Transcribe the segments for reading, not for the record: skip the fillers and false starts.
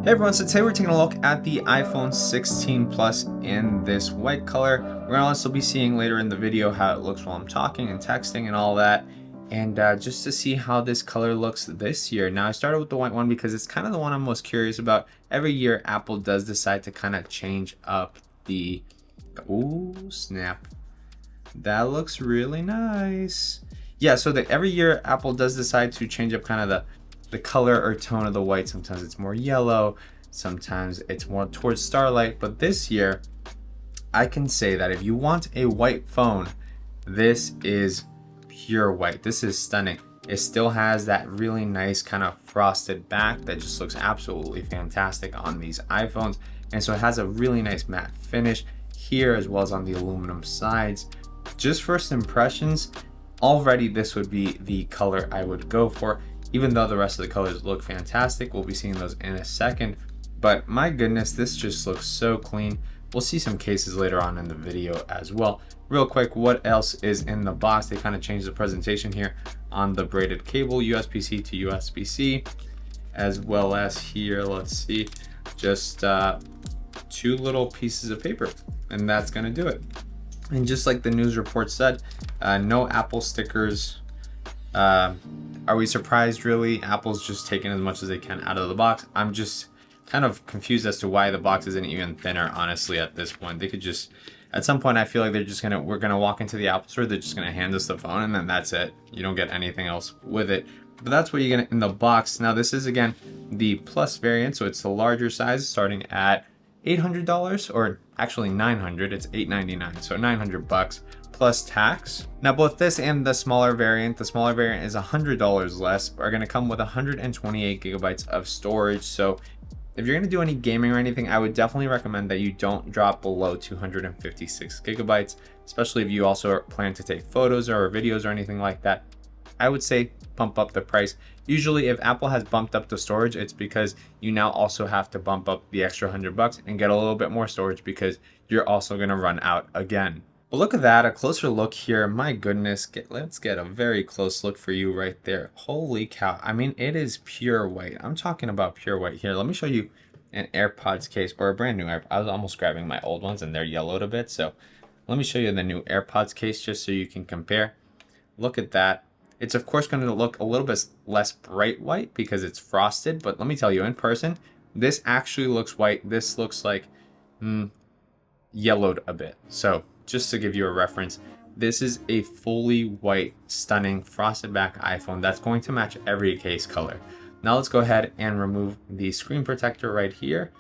Hey everyone, so today we're taking a look at the iPhone 16 Plus in this white color. We're gonna also be seeing later in the video how it looks while I'm talking and texting and all that. And just to see how this color looks this year. Now I started with the white one because it's kind of the one I'm most curious about. Every year Apple does decide to kind of change up the, ooh, snap. That looks really nice. Yeah, so that every year Apple does decide to change up kind of the color or tone of the white. Sometimes it's more yellow, sometimes it's more towards starlight. But this year, I can say that if you want a white phone, this is pure white. This is stunning. It still has that really nice kind of frosted back that just looks absolutely fantastic on these iPhones. And so it has a really nice matte finish here as well as on the aluminum sides. Just first impressions, already this would be the color I would go for, even though the rest of the colors look fantastic. We'll be seeing those in a second, but my goodness, this just looks so clean. We'll see some cases later on in the video as well. Real quick, what else is in the box? They kind of changed the presentation here on the braided cable, USB-C to USB-C, as well as here, let's see, just two little pieces of paper, and that's gonna do it. And just like the news report said, no Apple stickers. Are we surprised really? Apple's just taking as much as they can out of the box. I'm just kind of confused as to why the box isn't even thinner, honestly, at this point. They could just, at some point, I feel like we're gonna walk into the Apple store, they're just gonna hand us the phone and then that's it. You don't get anything else with it. But that's what you get in the box. Now this is, again, the Plus variant, so it's the larger size, starting at $800, or actually $900. It's $899, so $900 plus tax. Now both this and the smaller variant is $100 less, are going to come with 128 gigabytes of storage. So if you're going to do any gaming or anything, I would definitely recommend that you don't drop below 256 gigabytes, especially if you also plan to take photos or videos or anything like that. I would say bump up the price. Usually if Apple has bumped up the storage, it's because you now also have to bump up the extra $100 and get a little bit more storage because you're also going to run out again. But look at that, a closer look here. My goodness, let's get a very close look for you right there. Holy cow. I mean, it is pure white. I'm talking about pure white here. Let me show you an AirPods case, or a brand new AirPods. I was almost grabbing my old ones and they're yellowed a bit. So let me show you the new AirPods case just so you can compare. Look at that. It's of course going to look a little bit less bright white because it's frosted, but let me tell you, in person, this actually looks white. This looks like yellowed a bit. So just to give you a reference, this is a fully white, stunning, frosted back iPhone that's going to match every case color. Now let's go ahead and remove the screen protector right here.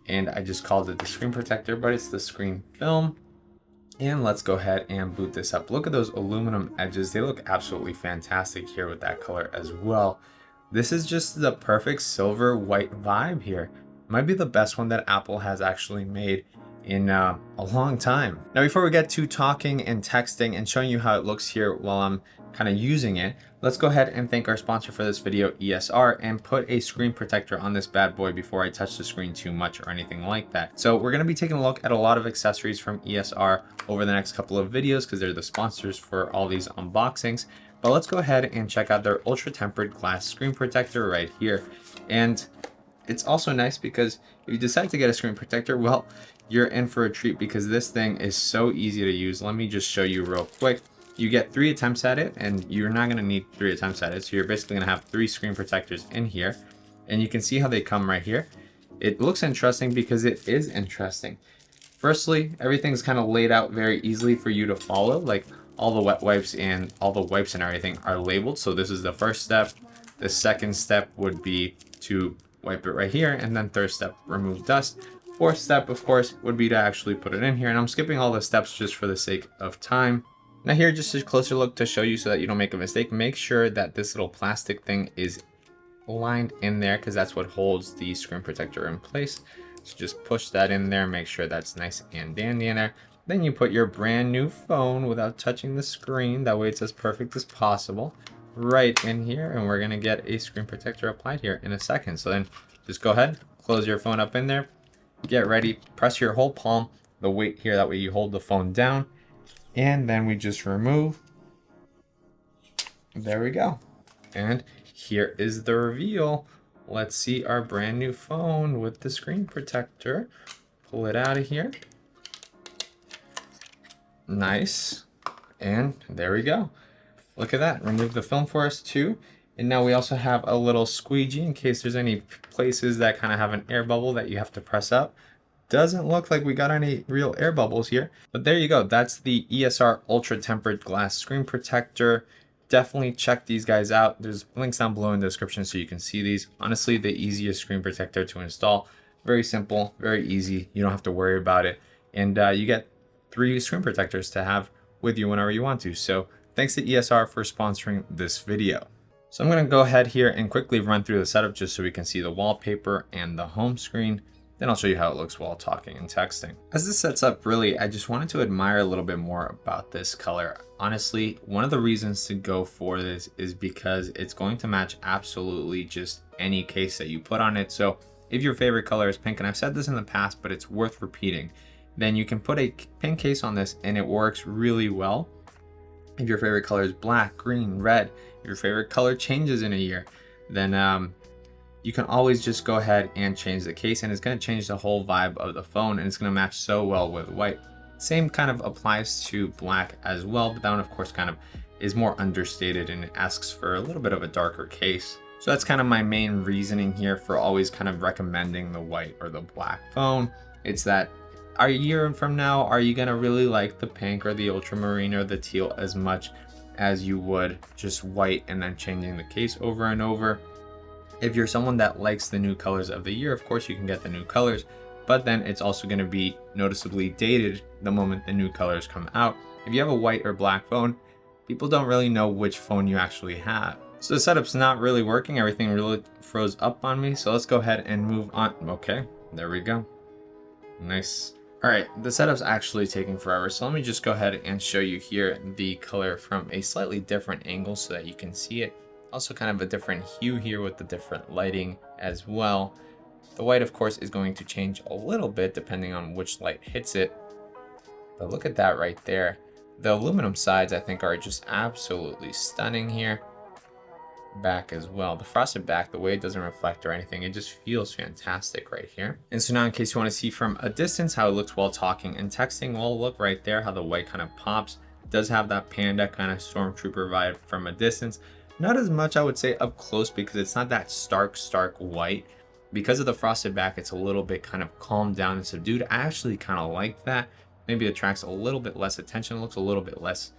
And I just called it the screen protector, but it's the screen film. And let's go ahead and boot this up. Look at those aluminum edges. They look absolutely fantastic here with that color as well. This is just the perfect silver white vibe here. Might be the best one that Apple has actually made in a long time. Now, before we get to talking and texting and showing you how it looks here while I'm kind of using it, let's go ahead and thank our sponsor for this video, ESR, and put a screen protector on this bad boy before I touch the screen too much or anything like that. So we're going to be taking a look at a lot of accessories from ESR over the next couple of videos because they're the sponsors for all these unboxings. But let's go ahead and check out their ultra tempered glass screen protector right here. And it's also nice because if you decide to get a screen protector, well, you're in for a treat because this thing is so easy to use. Let me just show you real quick. You get 3 attempts at it, and you're not going to need 3 attempts at it. So you're basically going to have 3 screen protectors in here. And you can see how they come right here. It looks interesting because it is interesting. Firstly, everything's kind of laid out very easily for you to follow. Like all the wet wipes and all the wipes and everything are labeled. So this is the first step. The second step would be to wipe it right here. And then third step, remove dust. Fourth step, of course, would be to actually put it in here. And I'm skipping all the steps just for the sake of time. Now here, just a closer look to show you so that you don't make a mistake. Make sure that this little plastic thing is lined in there because that's what holds the screen protector in place. So just push that in there, make sure that's nice and dandy in there. Then you put your brand new phone without touching the screen. That way it's as perfect as possible right in here. And we're gonna get a screen protector applied here in a second. So then just go ahead, close your phone up in there, get ready, press your whole palm, the weight here, that way you hold the phone down. And then we just remove. There we go. And here is the reveal. let's see our brand new phone with the screen protector. Pull it out of here. Nice. And there we go. Look at that. Remove the film for us too. And now we also have a little squeegee in case there's any places that kind of have an air bubble that you have to press up. Doesn't look like we got any real air bubbles here, but there you go. That's the ESR Ultra Tempered Glass Screen Protector. Definitely check these guys out. There's links down below in the description so you can see these. Honestly, the easiest screen protector to install. Very simple, very easy. You don't have to worry about it. And you get 3 screen protectors to have with you whenever you want to. So thanks to ESR for sponsoring this video. So I'm gonna go ahead here and quickly run through the setup just so we can see the wallpaper and the home screen. Then I'll show you how it looks while talking and texting. As this sets up, really, I just wanted to admire a little bit more about this color. Honestly, one of the reasons to go for this is because it's going to match absolutely just any case that you put on it. So if your favorite color is pink, and I've said this in the past, but it's worth repeating, then you can put a pink case on this and it works really well. If your favorite color is black, green, red, if your favorite color changes in a year, then you can always just go ahead and change the case, and it's going to change the whole vibe of the phone, and it's going to match so well with white. Same kind of applies to black as well, but that one of course kind of is more understated and it asks for a little bit of a darker case. So that's kind of my main reasoning here for always kind of recommending the white or the black phone. It's that a year from now, are you going to really like the pink or the ultramarine or the teal as much as you would just white and then changing the case over and over? If you're someone that likes the new colors of the year, of course you can get the new colors, but then it's also going to be noticeably dated the moment the new colors come out. If you have a white or black phone, people don't really know which phone you actually have. So the setup's not really working. Everything really froze up on me. So let's go ahead and move on. Okay, there we go. Nice. All right, the setup's actually taking forever. So let me just go ahead and show you here the color from a slightly different angle so that you can see it. Also kind of a different hue here with the different lighting as well. The white, of course, is going to change a little bit depending on which light hits it. But look at that right there. The aluminum sides, I think, are just absolutely stunning here. Back as well. The frosted back, the way it doesn't reflect or anything, it just feels fantastic right here. And so now in case you want to see from a distance how it looks while talking and texting, well, look right there how the white kind of pops. It does have that panda kind of stormtrooper vibe from a distance. Not as much, I would say, up close because it's not that stark white. Because of the frosted back, it's a little bit kind of calmed down and subdued. I actually kind of like that. Maybe it attracts a little bit less attention. It looks a little bit less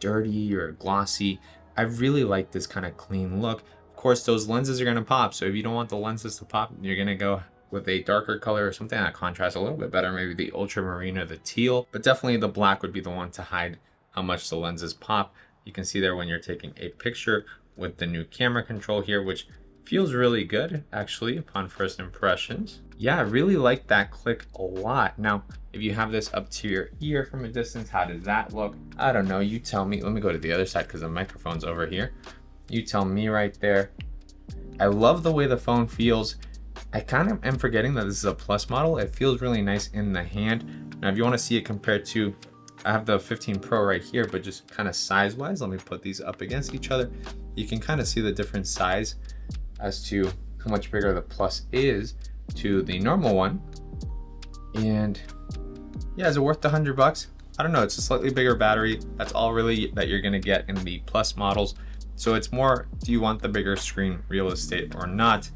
dirty or glossy. I really like this kind of clean look. Of course, those lenses are going to pop. So if you don't want the lenses to pop, you're going to go with a darker color or something that contrasts a little bit better. Maybe the ultramarine or the teal. But definitely the black would be the one to hide how much the lenses pop. You can see there when you're taking a picture with the new camera control here, which feels really good actually upon first impressions. Yeah, I really like that click a lot. Now, if you have this up to your ear from a distance, how does that look? I don't know, you tell me. Let me go to the other side because the microphone's over here. You tell me right there. I love the way the phone feels. I kind of am forgetting that this is a Plus model. It feels really nice in the hand. Now, if you want to see it compared to, I have the 15 Pro right here, but just kind of size wise, let me put these up against each other. You can kind of see the different size as to how much bigger the Plus is to the normal one. And yeah, is it worth the $100? I don't know, it's a slightly bigger battery. That's all really that you're gonna get in the Plus models. So it's more, do you want the bigger screen real estate or not?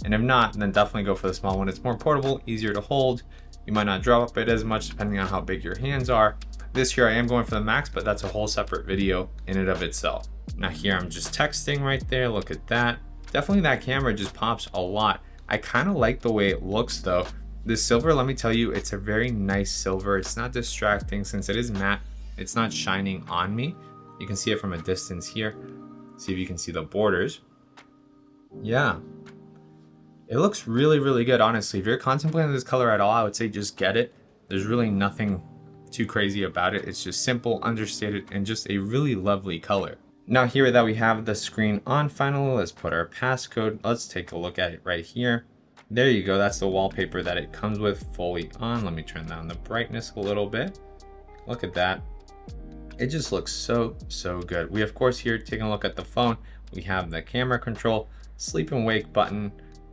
And if not, then definitely go for the small one. It's more portable, easier to hold. You might not drop it as much depending on how big your hands are. This year I am going for the Max, but that's a whole separate video in and of itself. Now here I'm just texting right there, look at that. Definitely that camera just pops a lot. I kind of like the way it looks though. This silver, let me tell you, it's a very nice silver. It's not distracting since it is matte. It's not shining on me. You can see it from a distance here. See if you can see the borders. Yeah. It looks really, really good, honestly. If you're contemplating this color at all, I would say just get it. There's really nothing too crazy about it. It's just simple, understated, and just a really lovely color. Now here that we have the screen on, finally, let's put our passcode. Let's take a look at it right here. There you go. That's the wallpaper that it comes with fully on. Let me turn down the brightness a little bit. Look at that. It just looks so, so good. We, of course, here taking a look at the phone, we have the camera control. sleep and wake button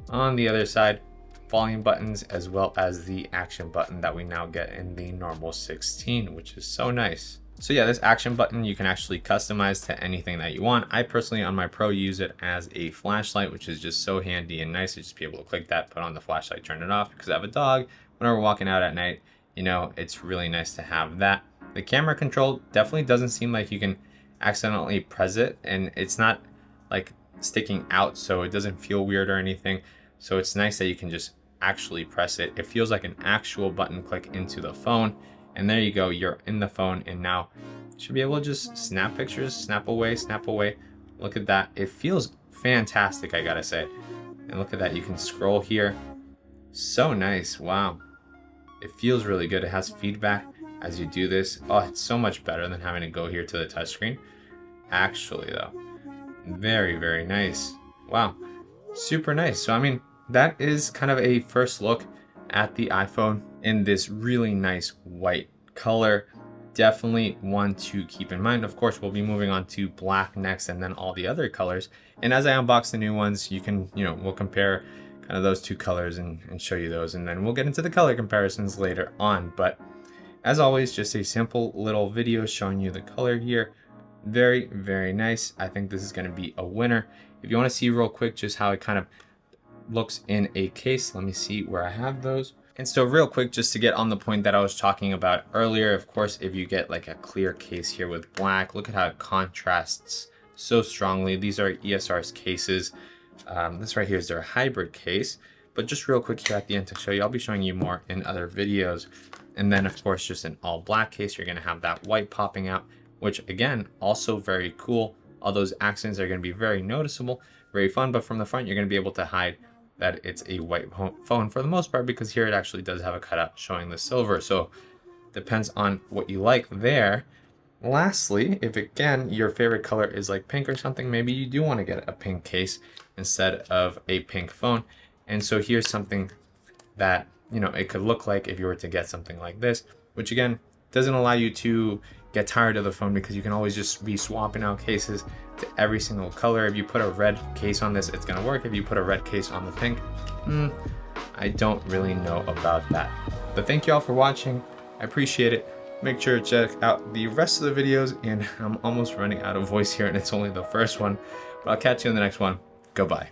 on the other side, volume buttons, as well as the action button that we now get in the normal 16, which is so nice. So yeah, this action button you can actually customize to anything that you want. I personally on my Pro use it as a flashlight, which is just so handy and nice to just be able to click that, put on the flashlight, turn it off, because I have a dog. Whenever we're walking out at night, you know, it's really nice to have that. The camera control definitely doesn't seem like you can accidentally press it, and it's not like sticking out, so it doesn't feel weird or anything. So it's nice that you can just actually press it. It feels like an actual button click into the phone. And there you go, you're in the phone, and now you should be able to just snap pictures, snap away, snap away. Look at that. It feels fantastic, I gotta say. And look at that, you can scroll here. So nice, wow. It feels really good. It has feedback as you do this. Oh, it's so much better than having to go here to the touchscreen. Actually though, very, very nice. Wow, super nice. So I mean, that is kind of a first look at the iPhone in this really nice white color. Definitely one to keep in mind. Of course, we'll be moving on to black next, and then all the other colors. And as I unbox the new ones, you can, you know, we'll compare kind of those two colors and show you those, and then we'll get into the color comparisons later on. But as always, just a simple little video showing you the color here. Very, very nice. I think this is going to be a winner. If you want to see real quick just how it kind of looks in a case, let me see where I have those. And so real quick, just to get on the point that I was talking about earlier, of course, if you get like a clear case here with black, look at how it contrasts so strongly. These are ESR's cases. This right here is their hybrid case. But just real quick here at the end to show you, I'll be showing you more in other videos. And then of course, just an all black case, you're gonna have that white popping out, which again, also very cool. All those accents are gonna be very noticeable, very fun, but from the front, you're gonna be able to hide that it's a white phone for the most part, because here it actually does have a cutout showing the silver. So depends on what you like there. Lastly, if again your favorite color is like pink or something, maybe you do want to get a pink case instead of a pink phone. And so here's something that, you know, it could look like if you were to get something like this, which again doesn't allow you to get tired of the phone, because you can always just be swapping out cases to every single color. If you put a red case on this, it's gonna work. If you put a red case on the pink, I don't really know about that. But thank you all for watching. I appreciate it. Make sure to check out the rest of the videos, and I'm almost running out of voice here, and it's only the first one, but I'll catch you in the next one. Goodbye.